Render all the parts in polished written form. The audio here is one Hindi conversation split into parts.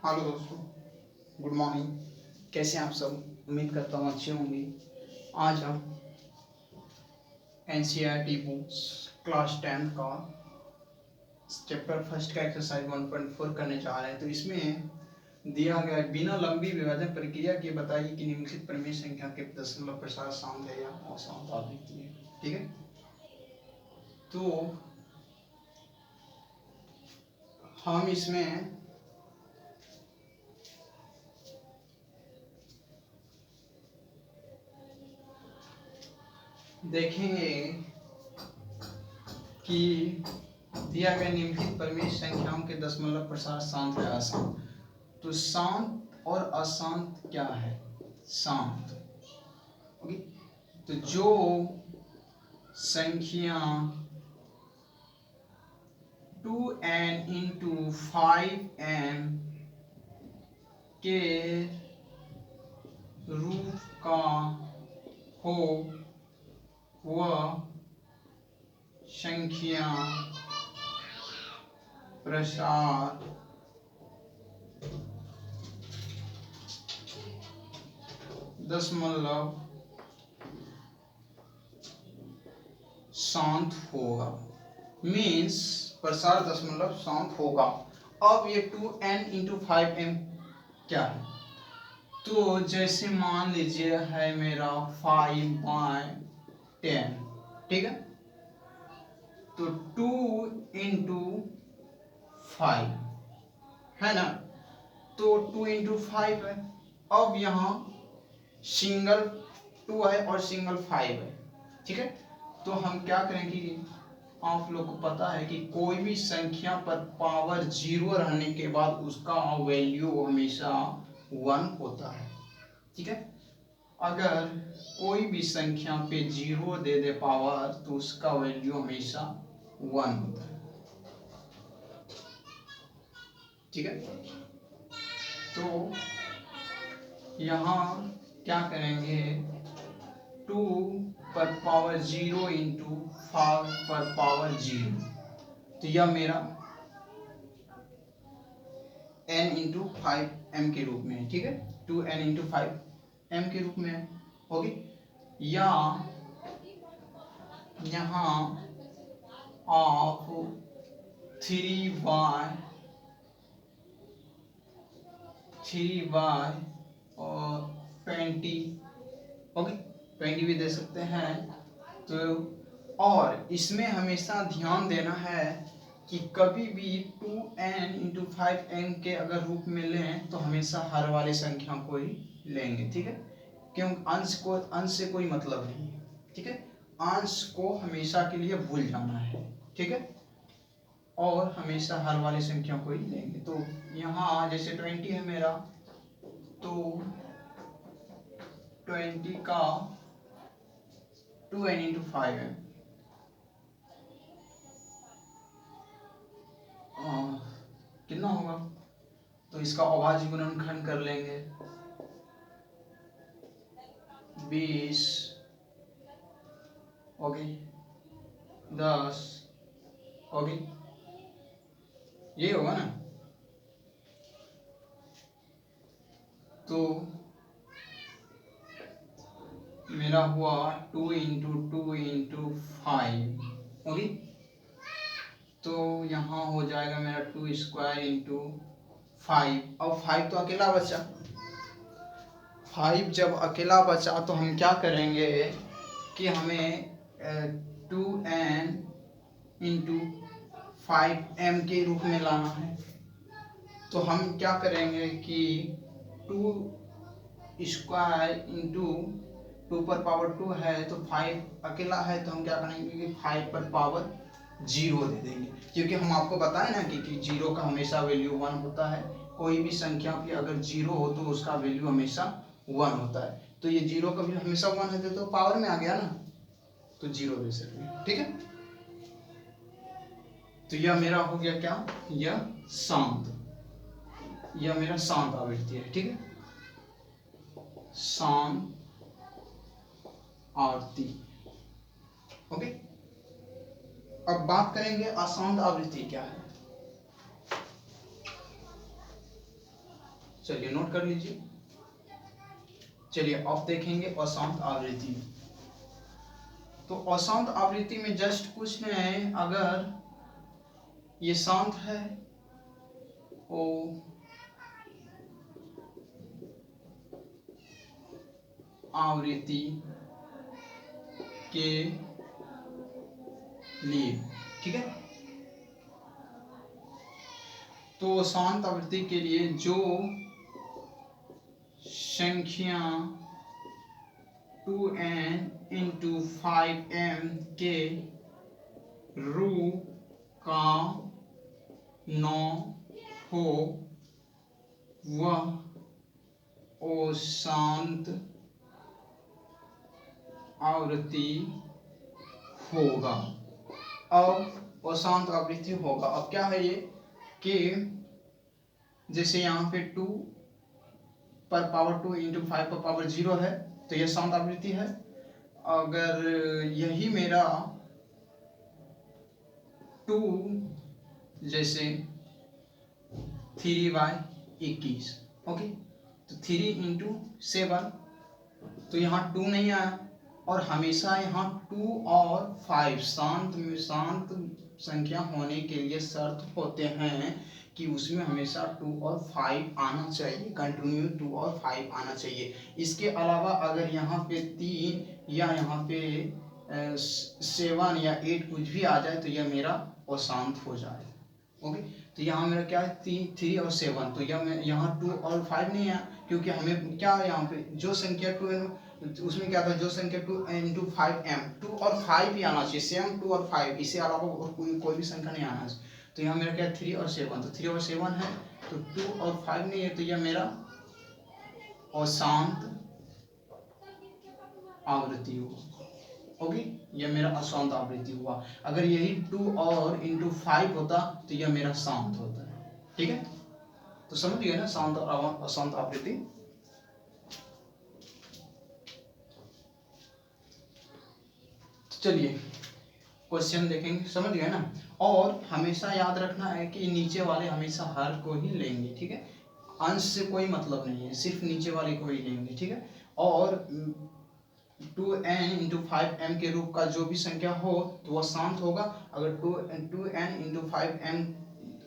हेलो दोस्तों, गुड मॉर्निंग। कैसे हैं आप सब? उम्मीद करता हूँ अच्छे होंगे। आज हम एनसीईआरटी बुक्स क्लास 10 का चैप्टर फर्स्ट का एक्सरसाइज 1.4 करने जा रहे हैं। तो इसमें दिया गया है, बिना लंबी विभाजन प्रक्रिया के बताइए कि निम्नलिखित परिमेय संख्या के दशमलव प्रसार शांत है या अशांत आवृत्ति है। ठीक है, तो हम इसमें देखेंगे कि दिया गया निम्नलिखित परिमेय संख्याओं के दशमलव प्रसार शांत है अशांत। तो शांत और अशांत क्या है? शांत। ओके, तो जो संख्या 2n इंटू 5m के रूप का हो वह संख्या प्रसार दशमलव शांत होगा। मीन्स प्रसार दशमलव शांत होगा। अब ये 2n इंटू 5m क्या है? तो जैसे मान लीजिए है मेरा 5/10, ठीक है, तो 2 इंटू 5 है ना, तो 2 इंटू 5 है। अब यहाँ सिंगल 2 है और सिंगल 5 है, ठीक है। तो हम क्या करेंगे, आप लोग को पता है कि कोई भी संख्या पर पावर 0 रहने के बाद उसका वैल्यू हमेशा 1 होता है, ठीक है। अगर कोई भी संख्या पे 0 दे दे पावर तो उसका वैल्यू हमेशा 1 होता है, ठीक है। तो यहाँ क्या करेंगे, 2 पर पावर 0 इंटू 5 पर पावर 0, तो यह मेरा n इंटू 5m के रूप में है, ठीक है। 2n इंटू 5m के रूप में होगी। या यहाँ आप 3y और 20 ओके 20 भी दे सकते हैं। तो और इसमें हमेशा ध्यान देना है कि कभी भी 2n इंटू 5m के अगर रूप में लें तो हमेशा हर वाली संख्या को ही लेंगे, ठीक है। क्यों? अंश से कोई मतलब नहीं है, ठीक है। अंश को हमेशा के लिए भूल जाना है, ठीक है, और हमेशा हर वाली संख्या को ही लेंगे। तो यहाँ जैसे 20 है मेरा, तो 20 का 2n इंटू 5 है, कितना होगा? तो इसका अभाज्य गुणनखंड कर लेंगे, 20 ओके 10 ओके, ये होगा ना। तो मेरा हुआ 2 इंटू 2 इंटू 5 ओके। तो यहाँ हो जाएगा मेरा 2 स्क्वायर इंटू 5। अब 5 तो अकेला बचा, 5 जब अकेला बचा तो हम क्या करेंगे कि हमें 2n इंटू 5m के रूप में लाना है। तो हम क्या करेंगे कि 2 स्क्वायर इंटू 2 पर पावर 2 है तो 5 अकेला है, तो हम क्या करेंगे कि 5 पर पावर 0 दे देंगे, क्योंकि हम आपको बताए ना कि 0 का हमेशा वैल्यू 1 होता है। कोई भी संख्या की अगर 0 हो तो उसका वैल्यू हमेशा 1 होता है। तो ये 0 का भी हमेशा 1 है तो पावर में आ गया ना, तो 0 दे सकते, ठीक है। तो यह मेरा हो गया क्या, यह शांत, यह मेरा शांत आवृत्ति है, ठीक है, शांत आवृत्ति ओके। अब बात करेंगे अशांत आवृत्ति क्या है। चलिए नोट कर लीजिए। चलिए अब देखेंगे अशांत आवृत्ति। तो अशांत आवृत्ति में जस्ट कुछ नहीं है, अगर ये शांत है ओ आवृत्ति के लिए, ठीक है। तो शांत आवृत्ति के लिए जो संख्या 2n इंटू 5m के रूप का न हो वह अशांत आवृत्ति होगा। अब अशांत आवृत्ति होगा, अब क्या है ये कि जैसे यहाँ पे 2 पर पावर 2 इंटू 5 पर पावर 0 है, तो यह शांत आवृत्ति है। अगर यही मेरा 2 जैसे 3/21, ओके, तो 3 इंटू 7, तो यहाँ 2 नहीं आया, और हमेशा यहाँ 2 और 5 शांत संख्या होने के लिए शर्त होते हैं कि उसमें हमेशा 2 और 5 आना चाहिए, कंटिन्यू 2 और 5 आना चाहिए। इसके अलावा अगर यहाँ पे 3 या यहाँ पे 7 या 8 कुछ भी आ जाए तो यह मेरा अशांत हो जाए, ओके। तो यहाँ मेरा क्या है 3 और 7, तो यह यहाँ 2 और 5 नहीं है, क्योंकि हमें क्या है यहाँ पे जो संख्या 2 है उसमें क्या था, जो संख्या 2 इंटू 5m, 2 और 5 ही आना चाहिए, सेम 2 और 5, इससे अलावा और कोई भी संख्या नहीं आना चाहिए। तो यहाँ मेरा क्या है 3 और 7, तो 3 और 7 है, तो 2 और 5 नहीं है, तो यह मेरा अशांत आवृत्ति हुआ, ओके, यह मेरा अशांत आवृत्ति हुआ। अगर यही 2 और इंटू 5 होता तो यह मेरा शांत होता है, ठीक है। तो समझ गए ना शांत और अशांत आवृत्ति। चलिए क्वेश्चन देखेंगे, समझ गए ना। और हमेशा याद रखना है कि नीचे वाले हमेशा हर को ही लेंगे, ठीक है, अंश से कोई मतलब नहीं है, सिर्फ नीचे वाले को ही लेंगे, ठीक है। और 2n इंटू 5m के रूप का जो भी संख्या हो तो वह शांत होगा। अगर 2n इंटू 5m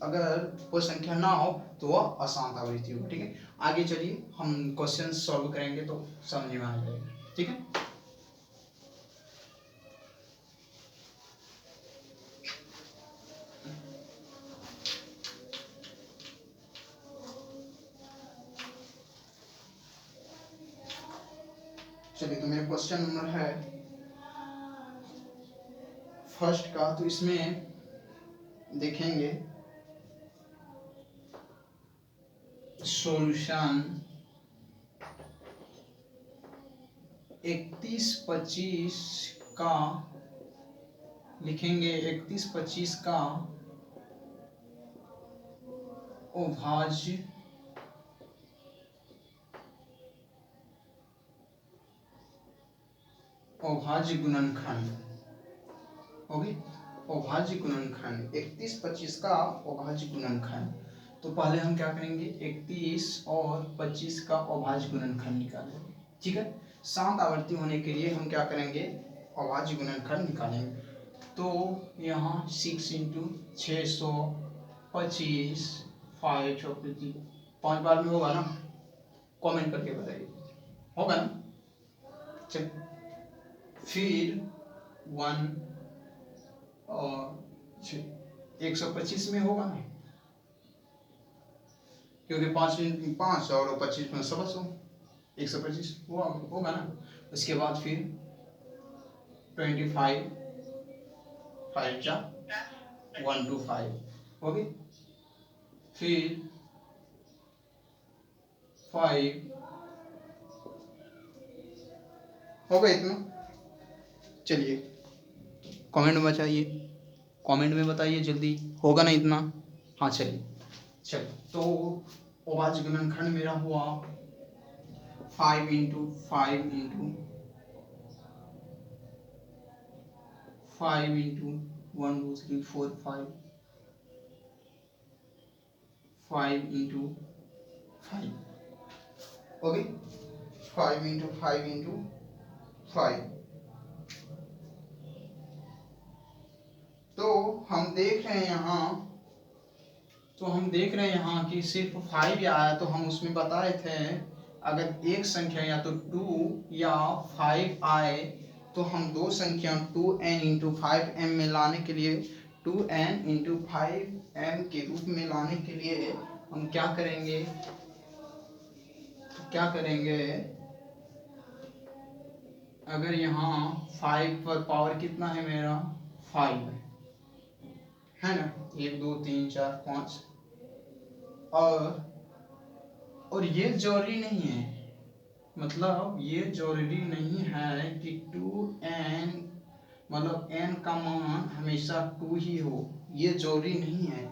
अगर कोई संख्या ना हो तो वह अशांत आवृत्ति होगा, ठीक है। आगे चलिए हम क्वेश्चन सॉल्व करेंगे तो समझ में आ जाएगा, ठीक है। चलिए तो मेरा क्वेश्चन नंबर है फर्स्ट का, तो इसमें देखेंगे सॉल्यूशन 31-25 का लिखेंगे, 31-25 का अभाज्य गुणनखंड, ओके, अभाज्य गुणनखंड 31-25 का अभाज्य गुणनखंड। तो पहले हम क्या करेंगे 31 और 25 का अभाज्य गुणनखंड निकालेंगे, ठीक है। शांत आवृत्ति होने के लिए हम क्या करेंगे अभाज्य गुणनखंड निकालेंगे। तो यहाँ 6 इंटू 625 5 5 बार में होगा ना, कमेंट करके बताइए, होगा ना। चल फिर 1 और 125 में होगा ना, क्योंकि 5 और 25 में 100 125 होगा ना। उसके बाद फिर 25 5 जा 125, ओके, फिर 5 हो गया इतना। चलिए कमेंट में बताइए, कमेंट में बताइए जल्दी, होगा ना इतना। हाँ चलिए तो अभाज्य गुणनखंड मेरा हुआ 5 into 5 into 5 into 1 2 3 4 5 5 into 5, okay 5 into 5 into 5। तो हम देख रहे हैं यहाँ कि सिर्फ 5 ही आया। तो हम उसमें बता रहे थे अगर एक संख्या या तो 2 या 5 आए तो हम दो संख्या 2n इंटू 5m में लाने के लिए 2n इंटू 5m के रूप में लाने के लिए हम क्या करेंगे अगर यहाँ 5 पर पावर कितना है मेरा 5 है ना, 1 2 3 4 5। और ये जरूरी नहीं है, मतलब ये जरूरी नहीं है कि 2n मतलब n का मान हमेशा 2 ही हो, ये जरूरी नहीं है।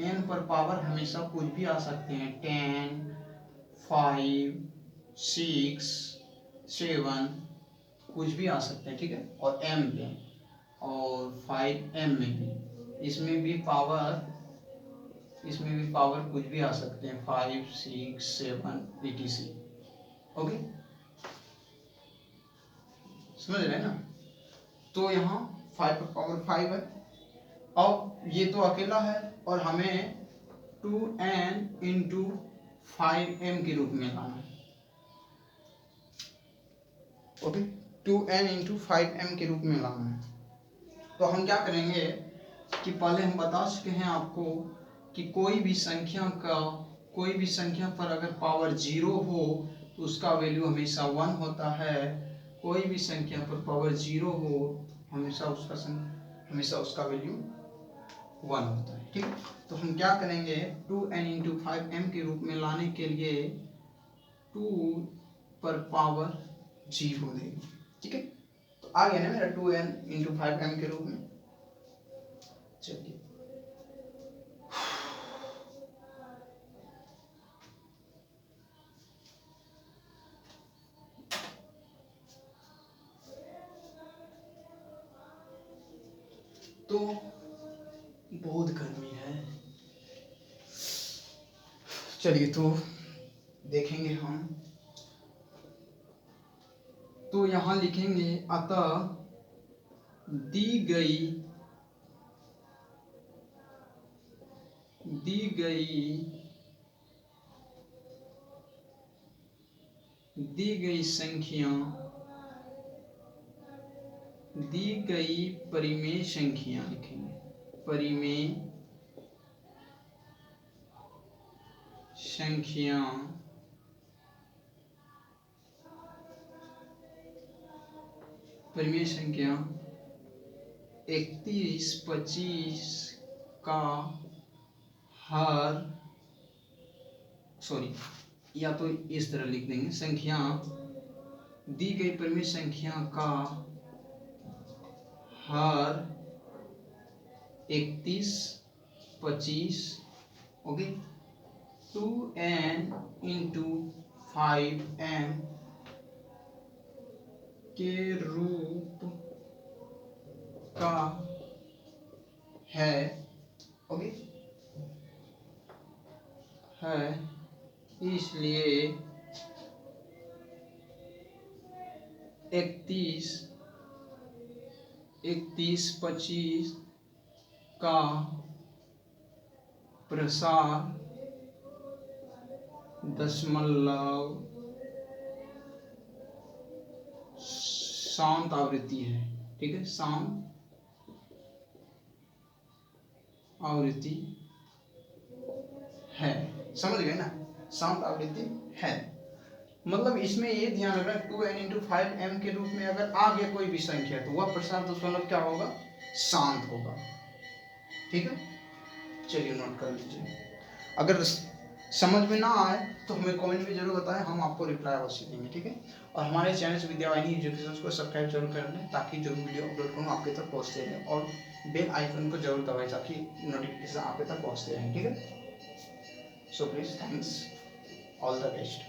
n पर पावर हमेशा कुछ भी आ सकते हैं, 10 5 6 7 कुछ भी आ सकते हैं, ठीक है। और m में और 5m में भी, इसमें भी पावर कुछ भी आ सकते हैं, 5 6 7 etc। ओके समझ रहे हैं ना। तो यहाँ 5 पर पावर 5 है। अब ये तो अकेला है और हमें 2n इंटू 5m के रूप में लाना है। ओके 2n इंटू 5m के रूप में लाना है। तो हम क्या करेंगे कि पहले हम बता चुके हैं आपको कि कोई भी संख्या पर अगर पावर 0 हो तो उसका वैल्यू हमेशा 1 होता है। कोई भी संख्या पर पावर 0 हो हमेशा उसका वैल्यू 1 होता है, ठीक है। तो हम क्या करेंगे 2n इंटू 5m के रूप में लाने के लिए 2 पर पावर 0 देंगे, ठीक है। तो आ गया ना मेरा 2n इंटू 5m के रूप में। चलिए तो बहुत गर्मी है, चलिए तो देखेंगे हम। तो यहाँ लिखेंगे अतः दी गई संख्या, दी गई परिमेय संख्या लिखेंगे, परिमेय संख्या परिमेय संख्या 31 25 का हर, सॉरी या तो इस तरह लिख देंगे, संख्या दी गई परिमेय संख्या का हर 31 25 ओके 2n इंटू 5m के रूप का है, ओके है, इसलिए 31 25 का प्रसार दशमलव शांत आवृत्ति है, ठीक है, शांत आवृत्ति है। समझ गए ना, शांत आवृत्ति है। मतलब इसमें ये ध्यान रखना 2n इंटू 5m के रूप में अगर आ गया कोई भी संख्या तो वह प्रसार दशमलव क्या होगा, शांत होगा, ठीक है। चलिए नोट कर लीजिए। अगर समझ में ना आए तो हमें कमेंट में जरूर बताएं, हम आपको रिप्लाई अवश्य देंगे, ठीक है। और हमारे चैनल विद्यावाहिनी एजुकेशन को सब्सक्राइब जरूर कर लें ताकि जो भी वीडियो अपलोड करूँ आपके तक पहुँचते रहें, और बेल आइकन को जरूर दबाएं ताकि नोटिफिकेशन आपके तक पहुँचते रहें, ठीक है। So please thanks, all the best.